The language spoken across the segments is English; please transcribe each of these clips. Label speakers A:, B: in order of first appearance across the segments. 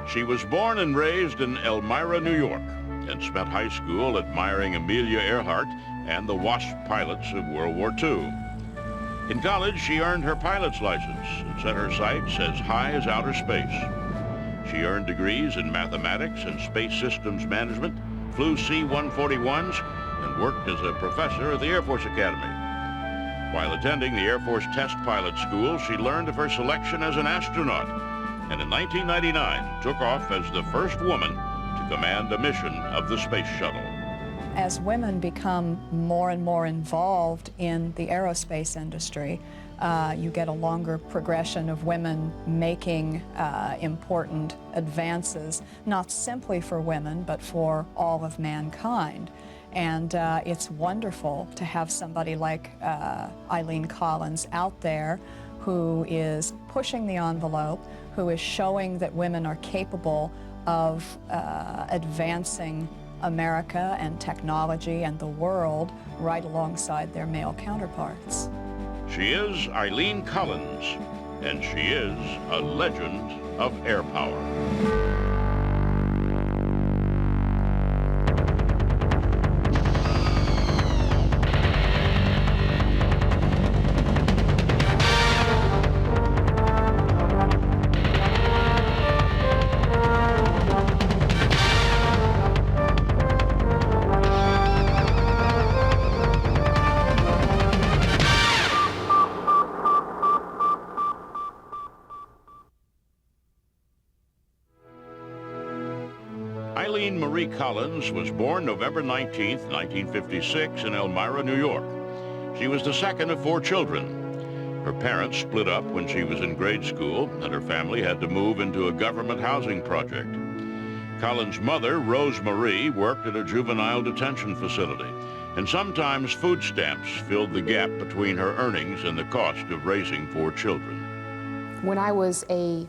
A: She was born and raised in Elmira, New York, and spent high school admiring Amelia Earhart and the Wasp pilots of World War II. In college, she earned her pilot's license and set her sights as high as outer space. She earned degrees in mathematics and space systems management, flew C-141s, and worked as a professor at the Air Force Academy. While attending the Air Force Test Pilot School, she learned of her selection as an astronaut, and in 1999 took off as the first woman to command a mission of the space shuttle.
B: As women become more and more involved in the aerospace industry, you get a longer progression of women making important advances, not simply for women, but for all of mankind. And it's wonderful to have somebody like Eileen Collins out there who is pushing the envelope, who is showing that women are capable of advancing America and technology and the world right alongside their male counterparts.
A: She is Eileen Collins, and she is a legend of air power. Eileen Marie Collins was born November 19, 1956 in Elmira, New York. She was the second of 4 children. Her parents split up when she was in grade school, and her family had to move into a government housing project. Collins' mother, Rose Marie, worked at a juvenile detention facility, and sometimes food stamps filled the gap between her earnings and the cost of raising 4 children.
C: When I was a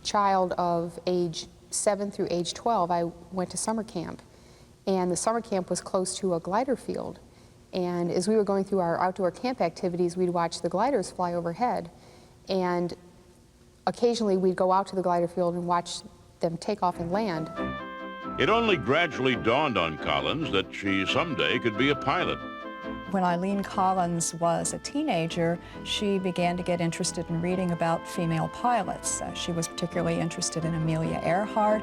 C: child of age 7 through age 12, I went to summer camp, and the summer camp was close to a glider field. And as we were going through our outdoor camp activities, we'd watch the gliders fly overhead, and occasionally we'd go out to the glider field and watch them take off and land.
A: It only gradually dawned on Collins that she someday could be a pilot.
B: When Eileen Collins was a teenager, she began to get interested in reading about female pilots. She was particularly interested in Amelia Earhart.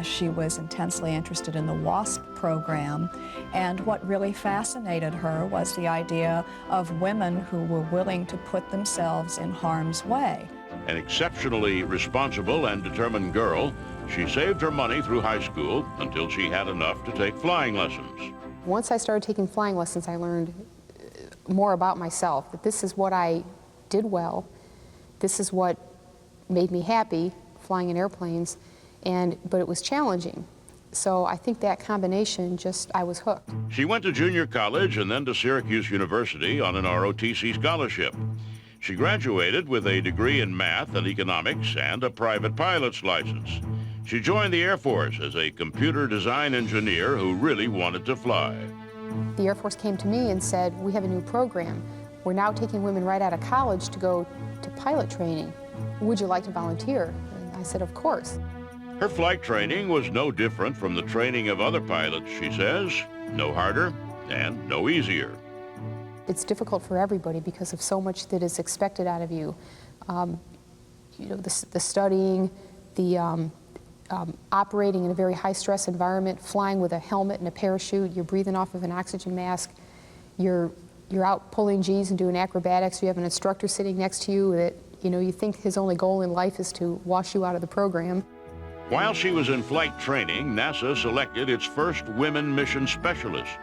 B: She was intensely interested in the WASP program. And what really fascinated her was the idea of women who were willing to put themselves in harm's way.
A: An exceptionally responsible and determined girl, she saved her money through high school until she had enough to take flying lessons.
C: Once I started taking flying lessons, I learned more about myself, that this is what I did well, this is what made me happy, flying in airplanes, but it was challenging. So I think that combination, I was hooked.
A: She went to junior college and then to Syracuse University on an ROTC scholarship. She graduated with a degree in math and economics and a private pilot's license. She joined the Air Force as a computer design engineer who really wanted to fly.
C: The Air Force came to me and said, we have a new program. We're now taking women right out of college to go to pilot training. Would you like to volunteer? And I said, of course.
A: Her flight training was no different from the training of other pilots, she says. No harder and no easier.
C: It's difficult for everybody because of so much that is expected out of you. The studying, the operating in a very high-stress environment, flying with a helmet and a parachute, you're breathing off of an oxygen mask, you're out pulling G's and doing acrobatics, you have an instructor sitting next to you that you think his only goal in life is to wash you out of the program.
A: While she was in flight training, NASA selected its first women mission specialists.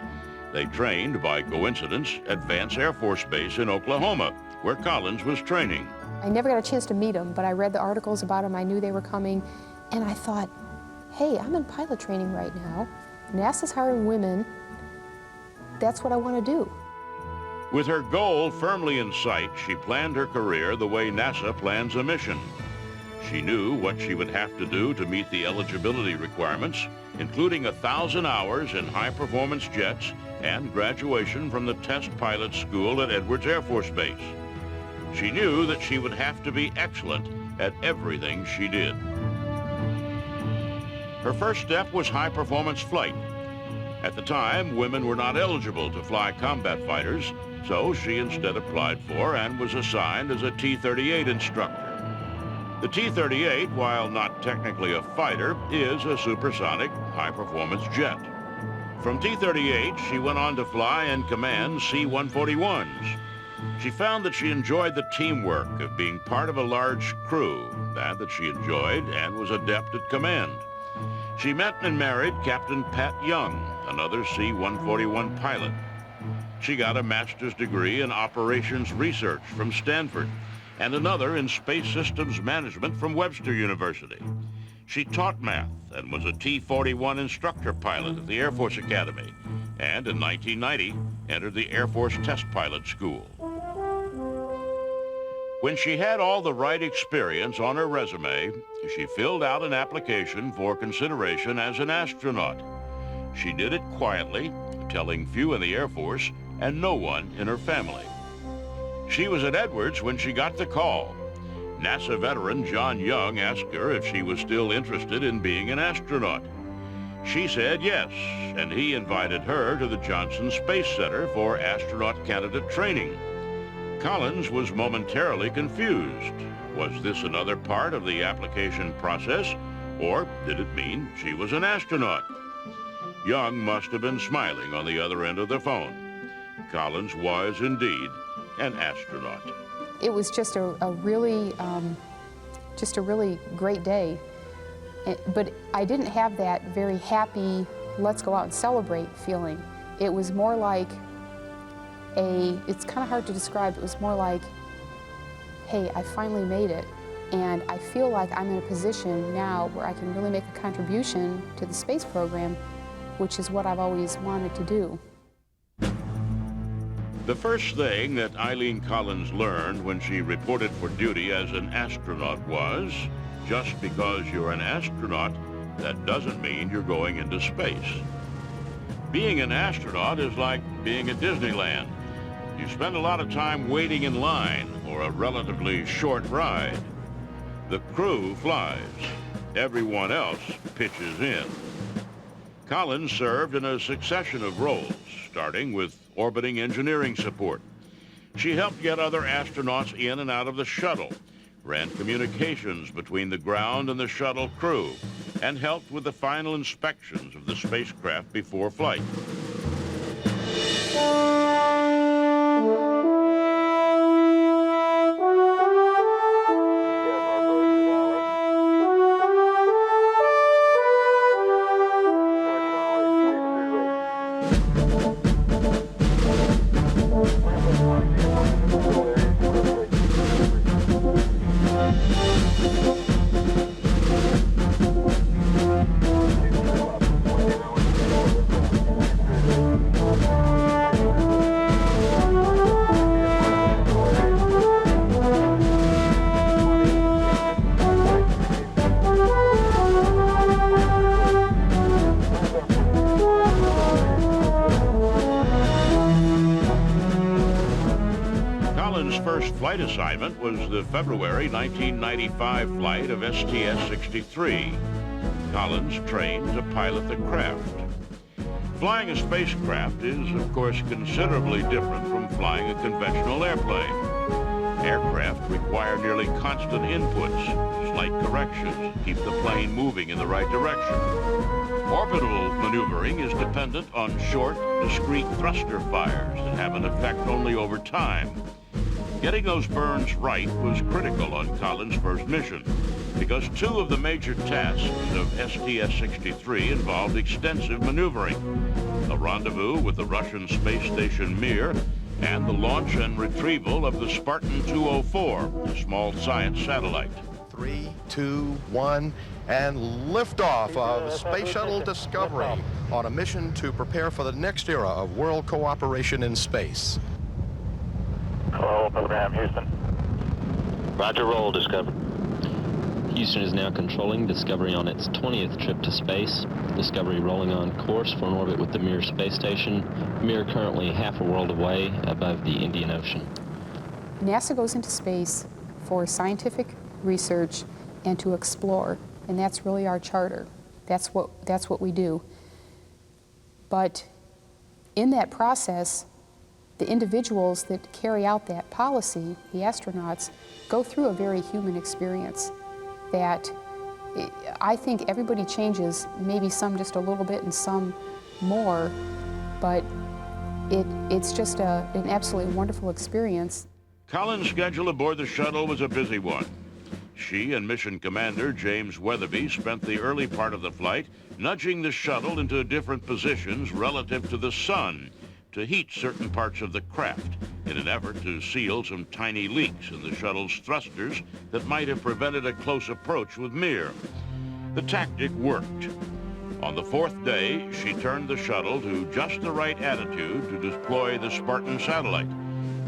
A: They trained, by coincidence, at Vance Air Force Base in Oklahoma, where Collins was training.
C: I never got a chance to meet them, but I read the articles about them, I knew they were coming. And I thought, hey, I'm in pilot training right now. NASA's hiring women. That's what I want to do.
A: With her goal firmly in sight, she planned her career the way NASA plans a mission. She knew what she would have to do to meet the eligibility requirements, including 1,000 hours in high-performance jets and graduation from the test pilot school at Edwards Air Force Base. She knew that she would have to be excellent at everything she did. Her first step was high-performance flight. At the time, women were not eligible to fly combat fighters, so she instead applied for and was assigned as a T-38 instructor. The T-38, while not technically a fighter, is a supersonic, high-performance jet. From T-38, she went on to fly and command C-141s. She found that she enjoyed the teamwork of being part of a large crew, that she enjoyed and was adept at command. She met and married Captain Pat Young, another C-141 pilot. She got a master's degree in operations research from Stanford and another in space systems management from Webster University. She taught math and was a T-41 instructor pilot at the Air Force Academy, and in 1990 entered the Air Force Test Pilot School. When she had all the right experience on her resume, she filled out an application for consideration as an astronaut. She did it quietly, telling few in the Air Force and no one in her family. She was at Edwards when she got the call. NASA veteran John Young asked her if she was still interested in being an astronaut. She said yes, and he invited her to the Johnson Space Center for astronaut candidate training. Collins was momentarily confused. Was this another part of the application process, or did it mean she was an astronaut? Young must have been smiling on the other end of the phone. Collins was indeed an astronaut.
C: It was just a really great day. But I didn't have that very happy, let's go out and celebrate feeling. It was more like it's kind of hard to describe, it was more like, hey, I finally made it. And I feel like I'm in a position now where I can really make a contribution to the space program, which is what I've always wanted to do.
A: The first thing that Eileen Collins learned when she reported for duty as an astronaut was, just because you're an astronaut, that doesn't mean you're going into space. Being an astronaut is like being at Disneyland. You spend a lot of time waiting in line or a relatively short ride. The crew flies. Everyone else pitches in. Collins served in a succession of roles, starting with orbiting engineering support. She helped get other astronauts in and out of the shuttle, ran communications between the ground and the shuttle crew, and helped with the final inspections of the spacecraft before flight. First flight assignment was the February 1995 flight of STS-63. Collins trained to pilot the craft. Flying a spacecraft is, of course, considerably different from flying a conventional airplane. Aircraft require nearly constant inputs, slight corrections to keep the plane moving in the right direction. Orbital maneuvering is dependent on short, discrete thruster fires that have an effect only over time. Getting those burns right was critical on Collins' first mission, because two of the major tasks of STS-63 involved extensive maneuvering: a rendezvous with the Russian space station Mir, and the launch and retrieval of the Spartan 204, a small science satellite.
D: 3, 2, 1, and liftoff of Space Shuttle Discovery on a mission to prepare for the next era of world cooperation in space.
E: Hello, program Houston.
F: Roger, roll, Discovery. Houston is now controlling Discovery on its 20th trip to space. Discovery rolling on course for an orbit with the Mir space station. Mir currently half a world away above the Indian Ocean.
C: NASA goes into space for scientific research and to explore, and that's really our charter. That's what we do. But in that process, the individuals that carry out that policy, the astronauts, go through a very human experience that I think everybody changes, maybe some just a little bit and some more, but it's just an absolutely wonderful experience.
A: Collins' schedule aboard the shuttle was a busy one. She and mission commander James Weatherby spent the early part of the flight nudging the shuttle into different positions relative to the sun to heat certain parts of the craft in an effort to seal some tiny leaks in the shuttle's thrusters that might have prevented a close approach with Mir. The tactic worked. On the fourth day, she turned the shuttle to just the right attitude to deploy the Spartan satellite,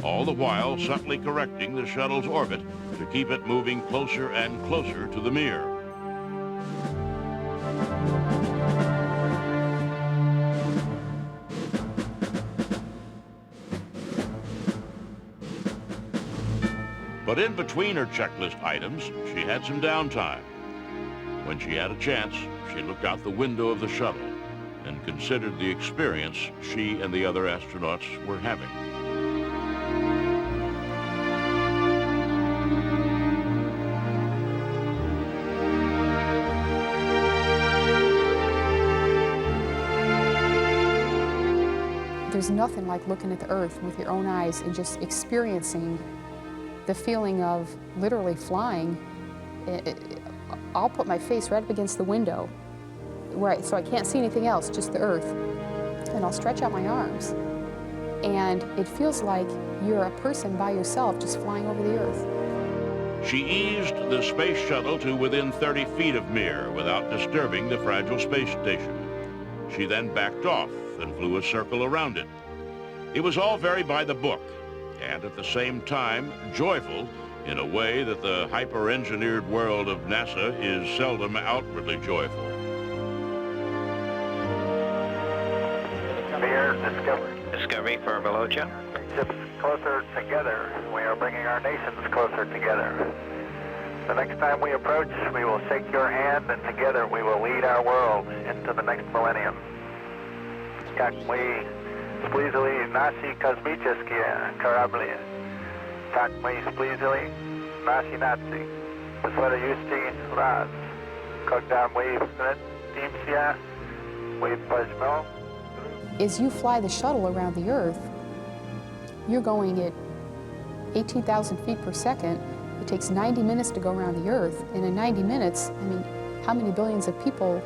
A: all the while subtly correcting the shuttle's orbit to keep it moving closer and closer to the Mir. But in between her checklist items, she had some downtime. When she had a chance, she looked out the window of the shuttle and considered the experience she and the other astronauts were having.
C: There's nothing like looking at the Earth with your own eyes and just experiencing the feeling of literally flying. I'll put my face right up against the window so I can't see anything else, just the Earth, and I'll stretch out my arms. And it feels like you're a person by yourself just flying over the Earth.
A: She eased the space shuttle to within 30 feet of Mir without disturbing the fragile space station. She then backed off and flew a circle around it. It was all very by the book, and at the same time joyful in a way that the hyper-engineered world of NASA is seldom outwardly joyful.
E: Mir, Discovery.
G: Discovery for Velocia.
E: Ships closer together. We are bringing our nations closer together. The next time we approach, we will shake your hand, and together we will lead our world into the next millennium. Jak my splizili nasi kosmiczeskie korablie. Tak my splizili nasi nacji. Posładajuści raz. Когда мы встретимся, мы пожмем.
C: As you fly the shuttle around the Earth, you're going at 18,000 feet per second. It takes 90 minutes to go around the Earth, and in 90 minutes, I mean, how many billions of people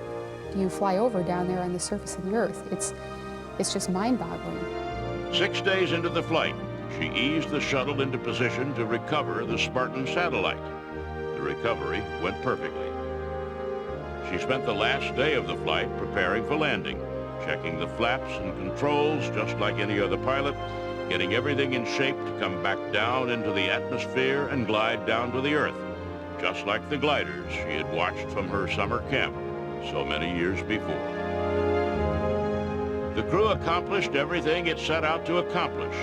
C: do you fly over down there on the surface of the Earth? It's just mind-boggling.
A: 6 days into the flight, she eased the shuttle into position to recover the Spartan satellite. The recovery went perfectly. She spent the last day of the flight preparing for landing, checking the flaps and controls just like any other pilot, getting everything in shape to come back down into the atmosphere and glide down to the Earth, just like the gliders she had watched from her summer camp so many years before. The crew accomplished everything it set out to accomplish,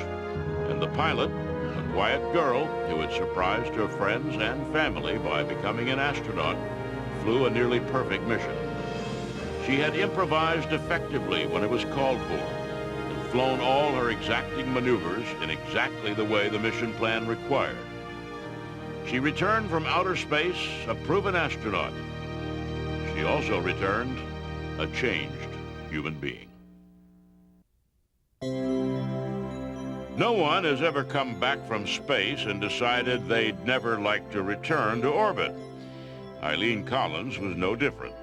A: and the pilot, a quiet girl who had surprised her friends and family by becoming an astronaut, flew a nearly perfect mission. She had improvised effectively when it was called for, and flown all her exacting maneuvers in exactly the way the mission plan required. She returned from outer space a proven astronaut. She also returned a changed human being. No one has ever come back from space and decided they'd never like to return to orbit. Eileen Collins was no different.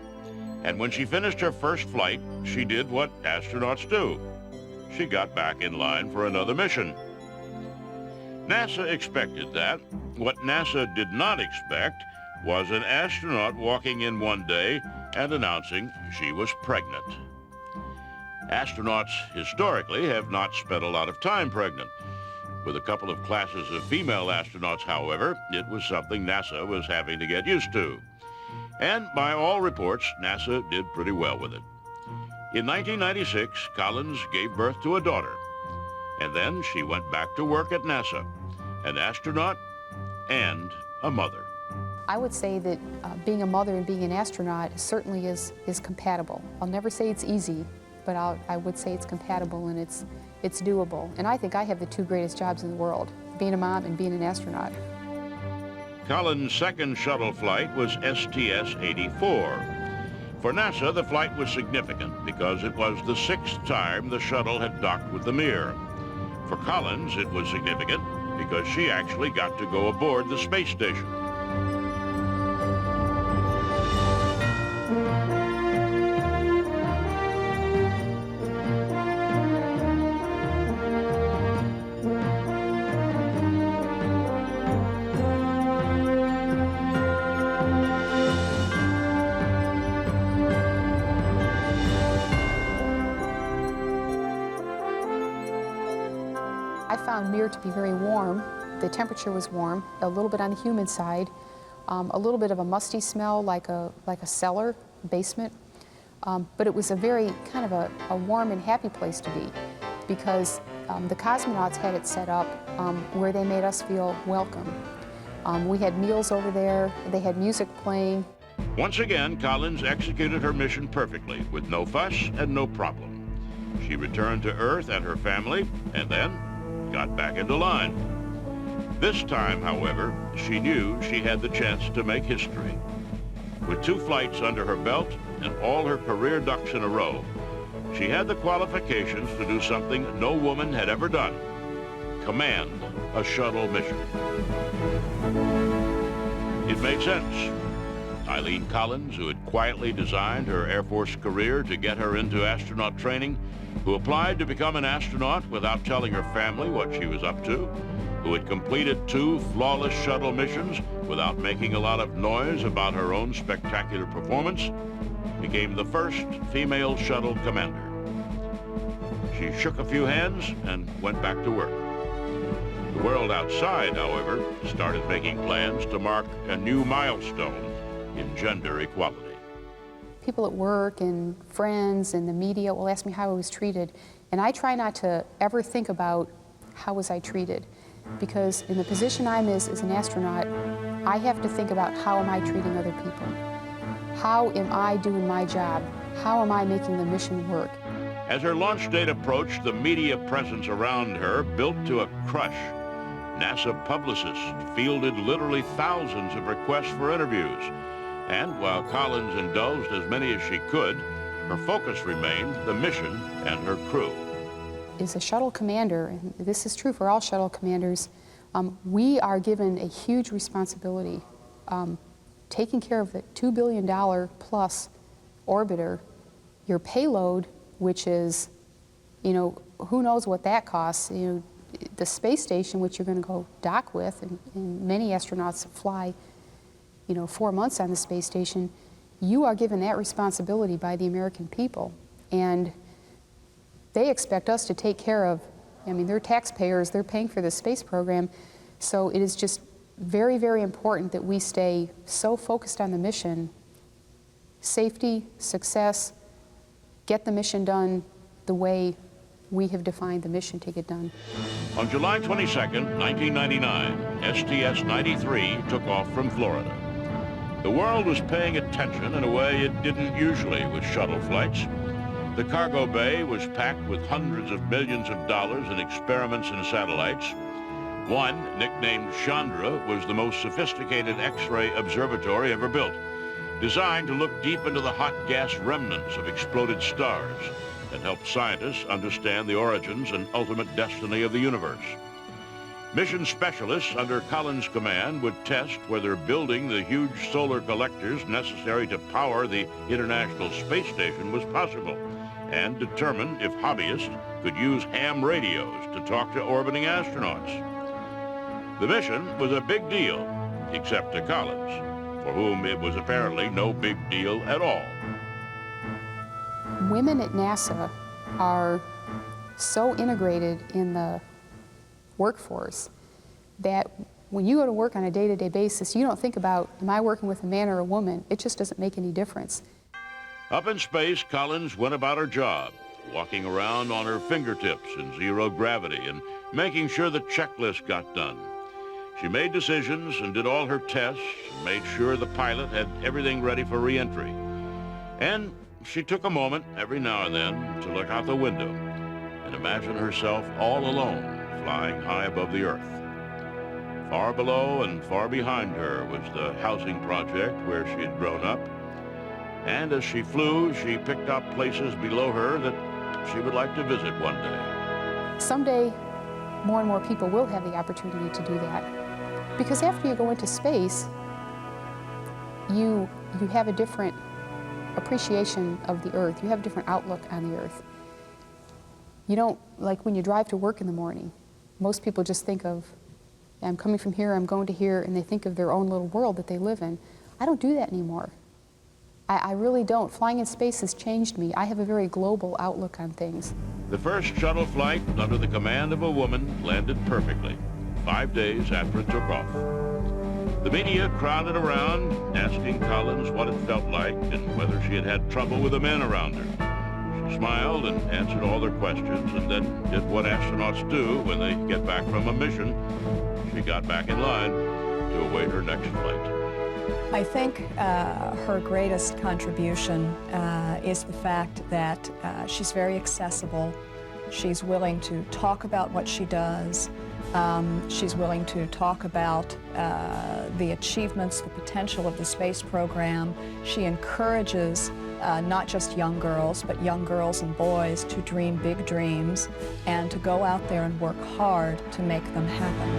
A: And when she finished her first flight, she did what astronauts do. She got back in line for another mission. NASA expected that. What NASA did not expect was an astronaut walking in one day and announcing she was pregnant. Astronauts historically have not spent a lot of time pregnant. With a couple of classes of female astronauts, however, it was something NASA was having to get used to. And by all reports, NASA did pretty well with it. In 1996, Collins gave birth to a daughter. And then she went back to work at NASA, an astronaut and a mother.
C: I would say that being a mother and being an astronaut certainly is compatible. I'll never say it's easy, but I would say it's compatible and it's doable. And I think I have the two greatest jobs in the world, being a mom and being an astronaut.
A: Collins' second shuttle flight was STS-84. For NASA, the flight was significant because it was the 6th time the shuttle had docked with the Mir. For Collins, it was significant because she actually got to go aboard the space station.
C: I found Mir to be very warm. The temperature was warm, a little bit on the humid side, a little bit of a musty smell like a cellar, basement. But it was a very kind of a warm and happy place to be because the cosmonauts had it set up where they made us feel welcome. We had meals over there, they had music playing.
A: Once again, Collins executed her mission perfectly with no fuss and no problem. She returned to Earth and her family and then got back into line. This time, however, she knew she had the chance to make history. With 2 flights under her belt and all her career ducks in a row, she had the qualifications to do something no woman had ever done: command a shuttle mission. It made sense. Eileen Collins, who had quietly designed her Air Force career to get her into astronaut training, who applied to become an astronaut without telling her family what she was up to, who had completed 2 flawless shuttle missions without making a lot of noise about her own spectacular performance, became the first female shuttle commander. She shook a few hands and went back to work. The world outside, however, started making plans to mark a new milestone in gender equality.
C: People at work and friends and the media will ask me how I was treated, and I try not to ever think about how was I treated, because in the position I'm as an astronaut, I have to think about how am I treating other people? How am I doing my job? How am I making the mission work?
A: As her launch date approached, the media presence around her built to a crush. NASA publicists fielded literally thousands of requests for interviews. And while Collins indulged as many as she could, her focus remained the mission and her crew.
C: As a shuttle commander, and this is true for all shuttle commanders, we are given a huge responsibility. Taking care of the $2 billion plus orbiter, your payload, which is, who knows what that costs, the space station, which you're going to go dock with, and many astronauts fly 4 months on the space station, you are given that responsibility by the American people. And they expect us to take care of, they're taxpayers, they're paying for the space program. So it is just very, very important that we stay so focused on the mission, safety, success, get the mission done the way we have defined the mission to get done.
A: On July 22nd, 1999, STS-93 took off from Florida. The world was paying attention in a way it didn't usually with shuttle flights. The cargo bay was packed with hundreds of millions of dollars in experiments and satellites. One, nicknamed Chandra, was the most sophisticated X-ray observatory ever built, designed to look deep into the hot gas remnants of exploded stars and help scientists understand the origins and ultimate destiny of the universe. Mission specialists under Collins' command would test whether building the huge solar collectors necessary to power the International Space Station was possible, and determine if hobbyists could use ham radios to talk to orbiting astronauts. The mission was a big deal, except to Collins, for whom it was apparently no big deal at all.
C: Women at NASA are so integrated in the workforce that when you go to work on a day-to-day basis, you don't think about, am I working with a man or a woman? It just doesn't make any difference.
A: Up in space, Collins went about her job, walking around on her fingertips in zero gravity and making sure the checklist got done. She made decisions and did all her tests, and made sure the pilot had everything ready for re-entry. And she took a moment every now and then to look out the window and imagine herself all alone, flying high above the earth. Far below and far behind her was the housing project where she had grown up. And as she flew, she picked up places below her that she would like to visit one day.
C: Someday, more and more people will have the opportunity to do that. Because after you go into space, you have a different appreciation of the Earth. You have a different outlook on the Earth. You don't, like when you drive to work in the morning, most people just think of, I'm coming from here, I'm going to here, and they think of their own little world that they live in. I don't do that anymore. I really don't. Flying in space has changed me. I have a very global outlook on things.
A: The first shuttle flight under the command of a woman landed perfectly, 5 days after it took off. The media crowded around, asking Collins what it felt like and whether she had had trouble with the men around her. She smiled and answered all their questions, and then did what astronauts do when they get back from a mission. She got back in line to await her next flight.
B: I think her greatest contribution is the fact that she's very accessible. She's willing to talk about what she does. She's willing to talk about the achievements, the potential of the space program. She encourages not just young girls, but young girls and boys to dream big dreams and to go out there and work hard to make them happen.